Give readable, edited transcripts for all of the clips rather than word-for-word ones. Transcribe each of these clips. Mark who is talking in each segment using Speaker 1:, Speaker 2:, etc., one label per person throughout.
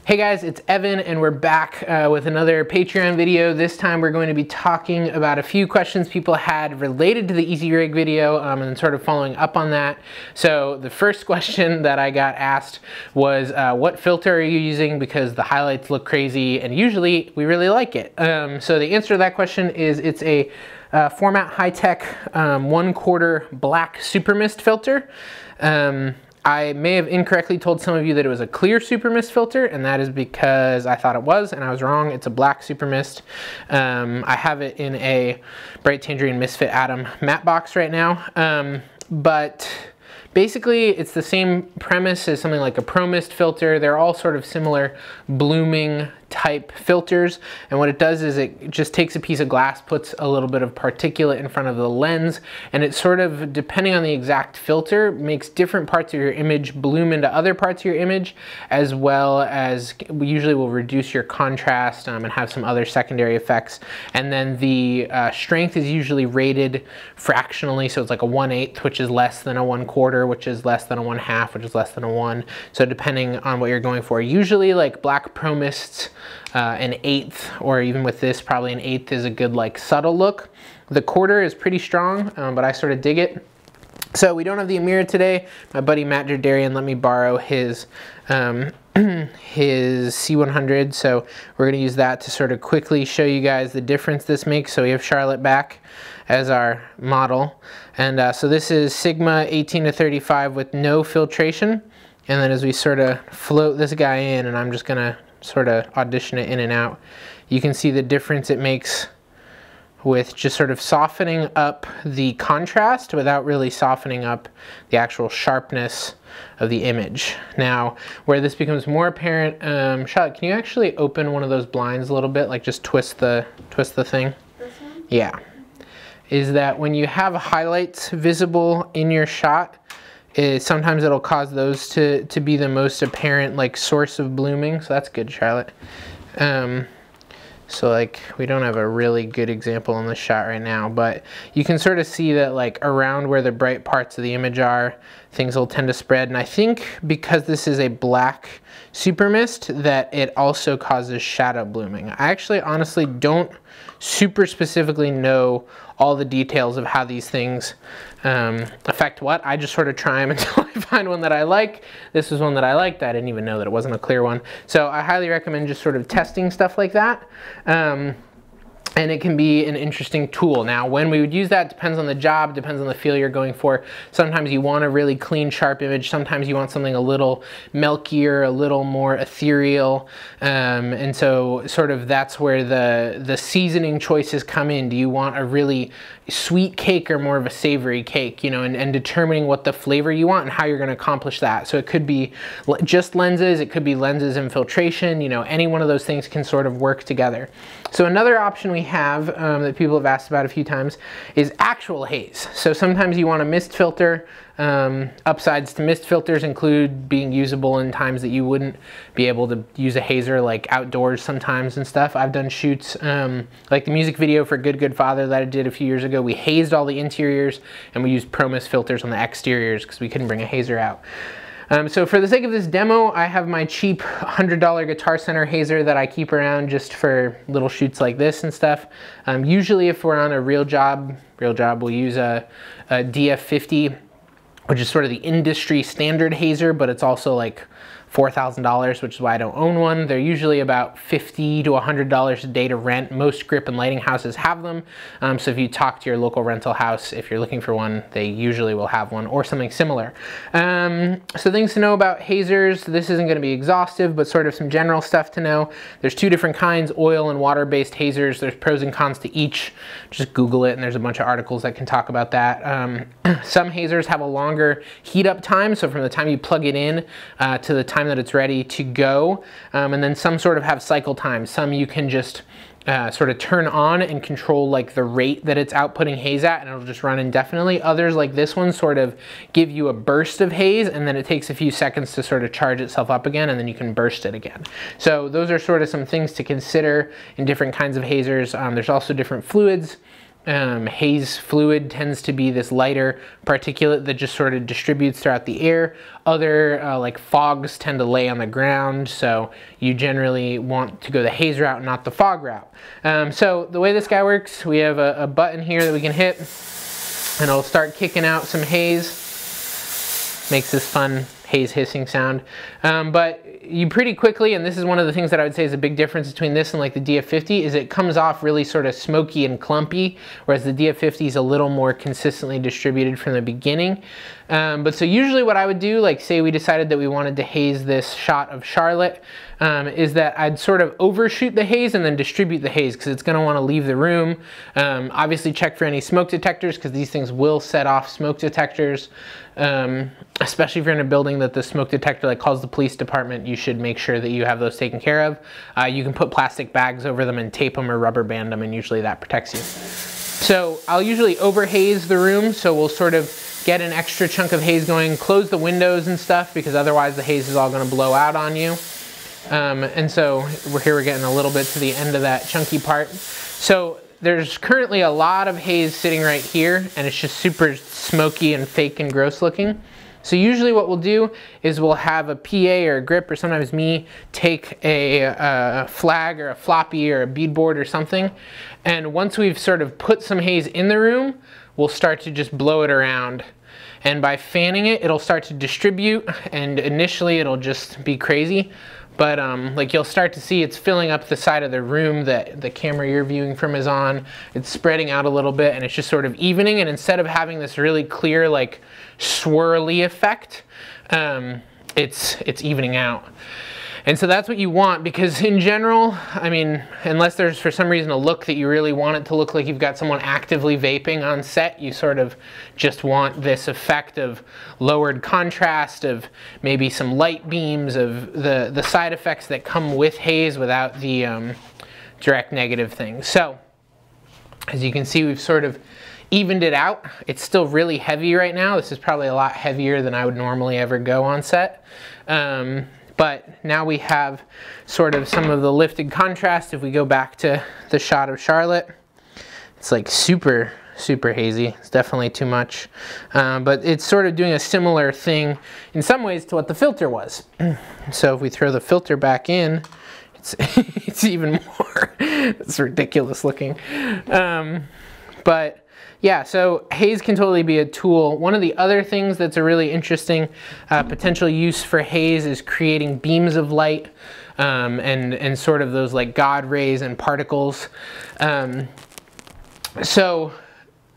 Speaker 1: Hey guys, it's Evan and we're back with another Patreon video. This time we're going to be talking about a few questions people had related to the Easy Rig video and sort of following up on that. So the first question that I got asked was what filter are you using, because the highlights look crazy and usually we really like it. So the answer to that question is it's a Format High-Tech 1/4 black super mist filter. I may have incorrectly told some of you that it was a clear super mist filter, and that is because I thought it was, and I was wrong. It's a black super mist. I have it in a Bright Tangerine Misfit Atom matte box right now, but basically it's the same premise as something like a Pro Mist filter. They're all sort of similar blooming type filters, and what it does is it just takes a piece of glass, puts a little bit of particulate in front of the lens, and it sort of, depending on the exact filter, makes different parts of your image bloom into other parts of your image, as well as usually will reduce your contrast and have some other secondary effects. And then the strength is usually rated fractionally, so it's like a 1/8, which is less than a 1/4, which is less than a 1/2, which is less than a 1. So depending on what you're going for, usually like black Pro Mists, an 1/8, or even with this probably an 1/8 is a good like subtle look. The 1/4 is pretty strong, but I sort of dig it. So we don't have the Amira today. My buddy Matt Jerdarian let me borrow his his C100, so we're going to use that to sort of quickly show you guys the difference this makes. So we have Charlotte back as our model, and so this is Sigma 18 to 35 with no filtration, and then as we sort of float this guy in, and I'm just going to sort of audition it in and out, you can see the difference it makes with just sort of softening up the contrast without really softening up the actual sharpness of the image. Now, where this becomes more apparent, Charlotte, can you actually open one of those blinds a little bit, like just twist the thing?
Speaker 2: This one?
Speaker 1: Yeah. Is that when you have highlights visible in your shot, sometimes it'll cause those to be the most apparent like source of blooming. So that's good, Charlotte. So like we don't have a really good example in this shot right now, but you can sort of see that like around where the bright parts of the image are, things will tend to spread. And I think because this is a black super mist that it also causes shadow blooming. I actually honestly don't super specifically know all the details of how these things affect what. I just sort of try them until I find one that I like. This was one that I liked. I didn't even know that it wasn't a clear one. So I highly recommend just sort of testing stuff like that. And it can be an interesting tool. Now, when we would use that depends on the job, depends on the feel you're going for. Sometimes you want a really clean, sharp image. Sometimes you want something a little milkier, a little more ethereal. And so sort of that's where the seasoning choices come in. Do you want a really sweet cake or more of a savory cake, you know, and determining what the flavor you want and how you're going to accomplish that. So it could be just lenses, it could be lenses and filtration, you know, any one of those things can sort of work together. So another option we have that people have asked about a few times is actual haze. So sometimes you want a mist filter. Upsides to mist filters include being usable in times that you wouldn't be able to use a hazer, like outdoors sometimes and stuff. I've done shoots like the music video for Good Good Father that I did a few years ago. We hazed all the interiors and we used Pro Mist filters on the exteriors because we couldn't bring a hazer out. So for the sake of this demo, I have my cheap $100 Guitar Center hazer that I keep around just for little shoots like this and stuff. Usually if we're on a real job, we'll use a DF50, which is sort of the industry standard hazer, but it's also like $4,000, which is why I don't own one. They're usually about $50 to $100 a day to rent. Most grip and lighting houses have them. So if you talk to your local rental house, if you're looking for one, they usually will have one or something similar. So things to know about hazers. This isn't going to be exhaustive, but sort of some general stuff to know. There's two different kinds, oil and water-based hazers. There's pros and cons to each. Just Google it and there's a bunch of articles that can talk about that. Some hazers have a longer heat up time, so from the time you plug it in to the time that it's ready to go, and then some sort of have cycle time. Some you can just sort of turn on and control like the rate that it's outputting haze at, and it'll just run indefinitely. Others, like this one, sort of give you a burst of haze and then it takes a few seconds to sort of charge itself up again, and then you can burst it again. So those are sort of some things to consider in different kinds of hazers. There's also different fluids haze fluid tends to be this lighter particulate that just sort of distributes throughout the air. Other like fogs tend to lay on the ground, so you generally want to go the haze route, not the fog route. So the way this guy works, we have a button here that we can hit, and it'll start kicking out some haze. Makes this fun haze hissing sound. But you pretty quickly, and this is one of the things that I would say is a big difference between this and like the DF50, is it comes off really sort of smoky and clumpy, whereas the DF50 is a little more consistently distributed from the beginning. But so usually what I would do, like say we decided that we wanted to haze this shot of Charlotte, is that I'd sort of overshoot the haze and then distribute the haze because it's going to want to leave the room. Obviously check for any smoke detectors because these things will set off smoke detectors. Especially if you're in a building that the smoke detector like calls the police department, you should make sure that you have those taken care of. You can put plastic bags over them and tape them or rubber band them, and usually that protects you. So I'll usually overhaze the room, so we'll sort of get an extra chunk of haze going, close the windows and stuff because otherwise the haze is all going to blow out on you. And so we're getting a little bit to the end of that chunky part. So there's currently a lot of haze sitting right here, and it's just super smoky and fake and gross looking. So usually what we'll do is we'll have a PA or a grip, or sometimes me, take a flag or a floppy or a beadboard or something, and once we've sort of put some haze in the room, we'll start to just blow it around. And by fanning it, it'll start to distribute, and initially it'll just be crazy. But like you'll start to see it's filling up the side of the room that the camera you're viewing from is on. It's spreading out a little bit, and it's just sort of evening, and instead of having this really clear like swirly effect, it's evening out. And so that's what you want, because in general, I mean, unless there's for some reason a look that you really want it to look like you've got someone actively vaping on set, you sort of just want this effect of lowered contrast, of maybe some light beams, of the side effects that come with haze without the direct negative things. So as you can see, we've sort of evened it out. It's still really heavy right now. This is probably a lot heavier than I would normally ever go on set. But now we have sort of some of the lifted contrast. If we go back to the shot of Charlotte, it's like super, super hazy. It's definitely too much. But it's sort of doing a similar thing in some ways to what the filter was. So if we throw the filter back in, it's even more. It's ridiculous looking. But yeah, so haze can totally be a tool. One of the other things that's a really interesting potential use for haze is creating beams of light and sort of those like God rays and particles. So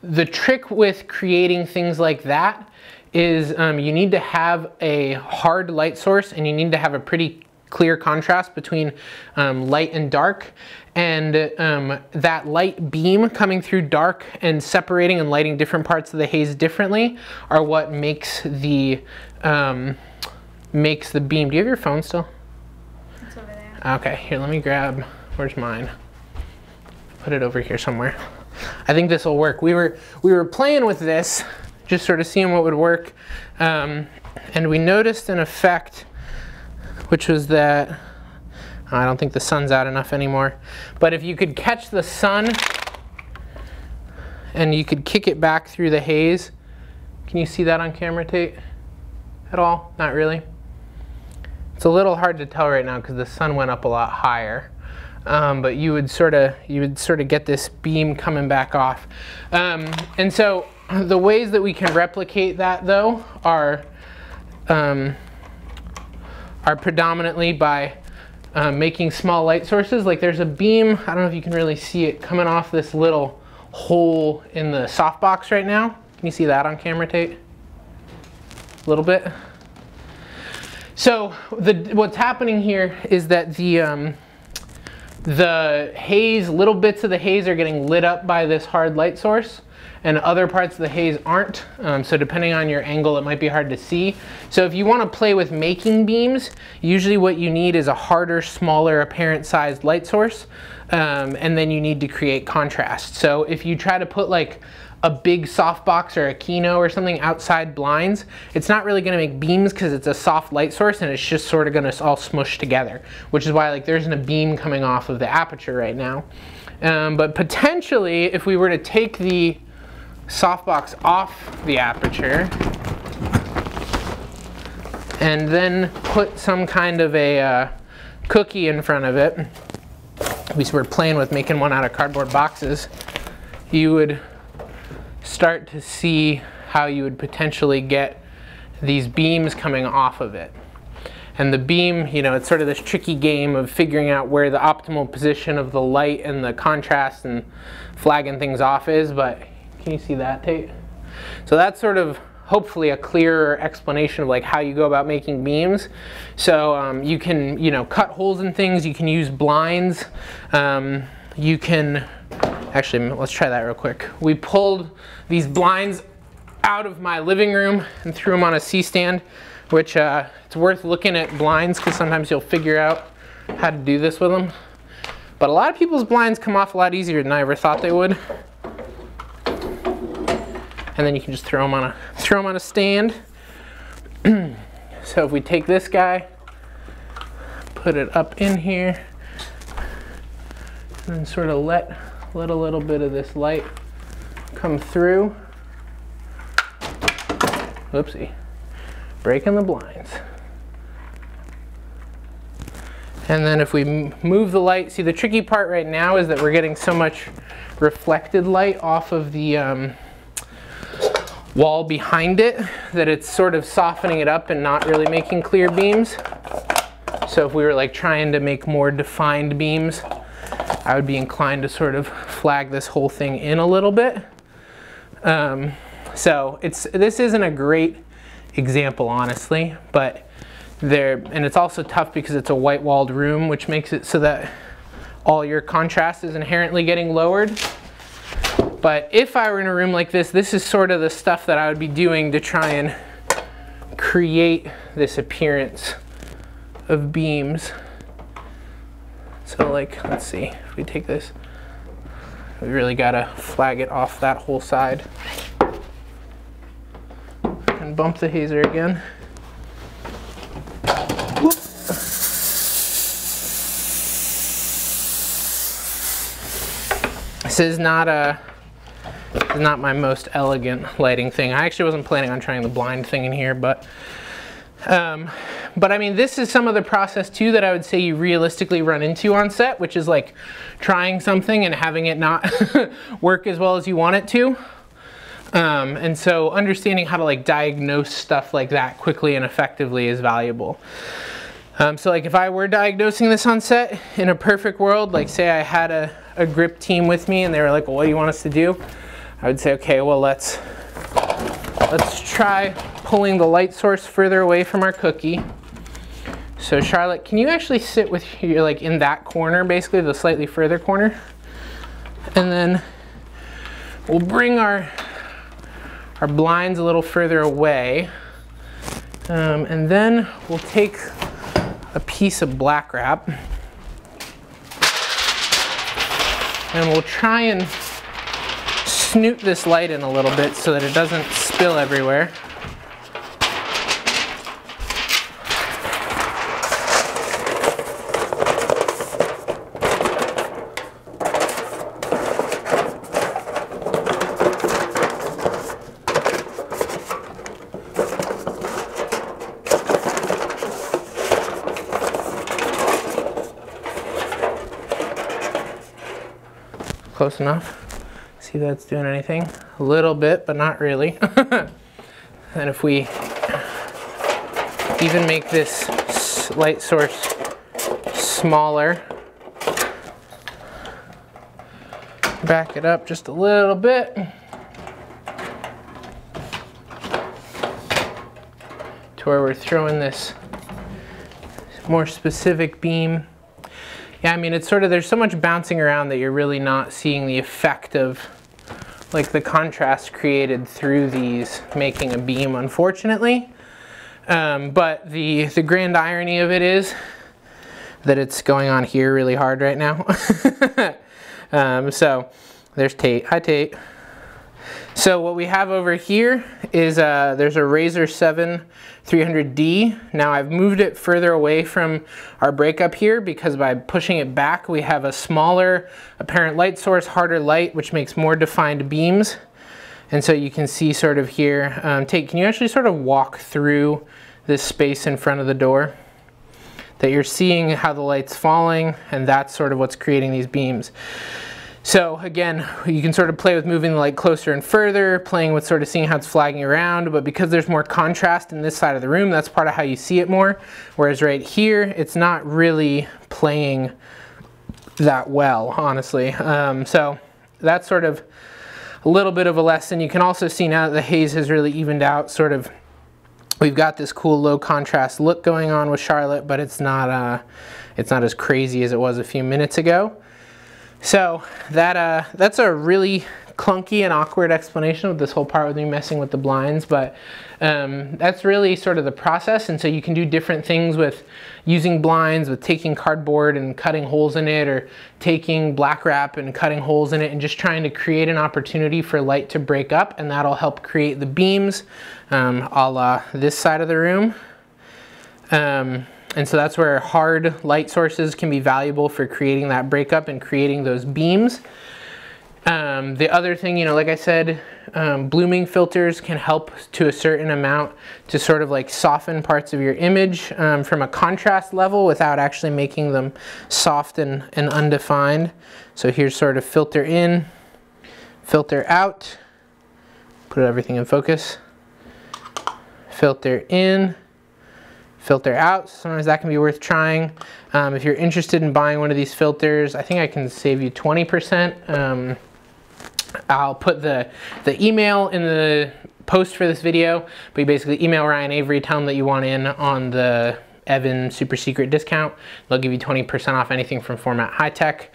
Speaker 1: the trick with creating things like that is you need to have a hard light source, and you need to have a pretty clear contrast between light and dark. And that light beam coming through dark and separating and lighting different parts of the haze differently are what makes the beam. Do you have your phone still?
Speaker 2: It's over there.
Speaker 1: Okay, here, let me grab, where's mine? Put it over here somewhere. I think this will work. We were playing with this, just sort of seeing what would work. And we noticed an effect, which was that, I don't think the sun's out enough anymore, but if you could catch the sun and you could kick it back through the haze, can you see that on camera, Tate, at all? Not really. It's a little hard to tell right now because the sun went up a lot higher, but you would sort of get this beam coming back off. And so the ways that we can replicate that though are predominantly by making small light sources. Like there's a beam, I don't know if you can really see it, coming off this little hole in the softbox right now. Can you see that on camera, Tate? A little bit. So what's happening here is that the haze, little bits of the haze are getting lit up by this hard light source, and other parts of the haze aren't. So depending on your angle, it might be hard to see. So if you want to play with making beams, usually what you need is a harder, smaller, apparent sized light source. And then you need to create contrast. So if you try to put like a big softbox or a Kino or something outside blinds, it's not really going to make beams because it's a soft light source and it's just sort of going to all smush together, which is why like there isn't a beam coming off of the aperture right now. But potentially, if we were to take the softbox off the aperture and then put some kind of a cookie in front of it, we were playing with making one out of cardboard boxes, you would start to see how you would potentially get these beams coming off of it. And the beam, you know, it's sort of this tricky game of figuring out where the optimal position of the light and the contrast and flagging things off is, but can you see that, Tate? So that's sort of hopefully a clearer explanation of like how you go about making beams. So you can, you know, cut holes in things, you can use blinds, you can, actually let's try that real quick. We pulled these blinds out of my living room and threw them on a C-stand, which it's worth looking at blinds because sometimes you'll figure out how to do this with them. But a lot of people's blinds come off a lot easier than I ever thought they would. And then you can just throw them on a stand. So if we take this guy, put it up in here, and then sort of let a little bit of this light come through. Whoopsie, breaking the blinds. And then if we move the light, see the tricky part right now is that we're getting so much reflected light off of the wall behind it that it's sort of softening it up and not really making clear beams. So if we were like trying to make more defined beams, I would be inclined to sort of flag this whole thing in a little bit. So this isn't a great example, honestly, but and it's also tough because it's a white walled room, which makes it so that all your contrast is inherently getting lowered. But if I were in a room like this, this is sort of the stuff that I would be doing to try and create this appearance of beams. So like, let's see, if we take this, we really gotta flag it off that whole side. And bump the hazer again. Whoop. This is not my most elegant lighting thing. I actually wasn't planning on trying the blind thing in here, but I mean, this is some of the process too that I would say you realistically run into on set, which is like trying something and having it not work as well as you want it to. And so understanding how to like diagnose stuff like that quickly and effectively is valuable. So like if I were diagnosing this on set in a perfect world, like say I had a grip team with me and they were like, well, what do you want us to do? I would say, okay, well, let's try pulling the light source further away from our cookie. So Charlotte, can you actually sit with you like in that corner, basically the slightly further corner? And then we'll bring our blinds a little further away. And then we'll take a piece of black wrap and we'll try and snoot this light in a little bit so that it doesn't spill everywhere. Close enough. See if that's doing anything. A little bit, but not really. And if we even make this light source smaller, back it up just a little bit. To where we're throwing this more specific beam. Yeah, I mean, it's sort of, there's so much bouncing around that you're really not seeing the effect of like the contrast created through these making a beam, unfortunately. But the grand irony of it is that it's going on here really hard right now. So there's Tate. Hi, Tate. So what we have over here is there's a Razor 7 300D. Now I've moved it further away from our breakup here because by pushing it back we have a smaller apparent light source, harder light, which makes more defined beams. And so you can see sort of here, can you actually sort of walk through this space in front of the door? That you're seeing how the light's falling, and that's sort of what's creating these beams. So again, you can sort of play with moving the light closer and further, playing with sort of seeing how it's flagging around, but because there's more contrast in this side of the room, that's part of how you see it more. Whereas right here, it's not really playing that well, honestly. So that's sort of a little bit of a lesson. You can also see now that the haze has really evened out, sort of, we've got this cool low contrast look going on with Charlotte, but it's not as crazy as it was a few minutes ago. So that's a really clunky and awkward explanation of this whole part with me messing with the blinds, but that's really sort of the process. And so you can do different things with using blinds, with taking cardboard and cutting holes in it, or taking black wrap and cutting holes in it, and just trying to create an opportunity for light to break up, and that'll help create the beams a la this side of the room. And so that's where hard light sources can be valuable for creating that breakup and creating those beams. The other thing, like I said, blooming filters can help to a certain amount to sort of like soften parts of your image from a contrast level without actually making them soft and undefined. So here's sort of filter in, filter out, put everything in focus, filter in, filter out. Sometimes that can be worth trying. If you're interested in buying one of these filters, I think I can save you 20%. I'll put the email in the post for this video, but you basically email Ryan Avery, tell him that you want in on the Evan super secret discount. They'll give you 20% off anything from Format High Tech.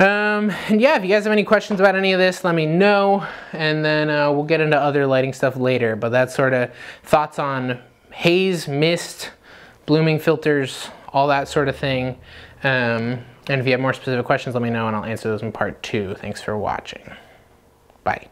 Speaker 1: And yeah, if you guys have any questions about any of this, let me know, and then we'll get into other lighting stuff later. But that's sort of thoughts on haze, mist, blooming filters, all that sort of thing. And if you have more specific questions, let me know and I'll answer those in part 2. Thanks for watching. Bye.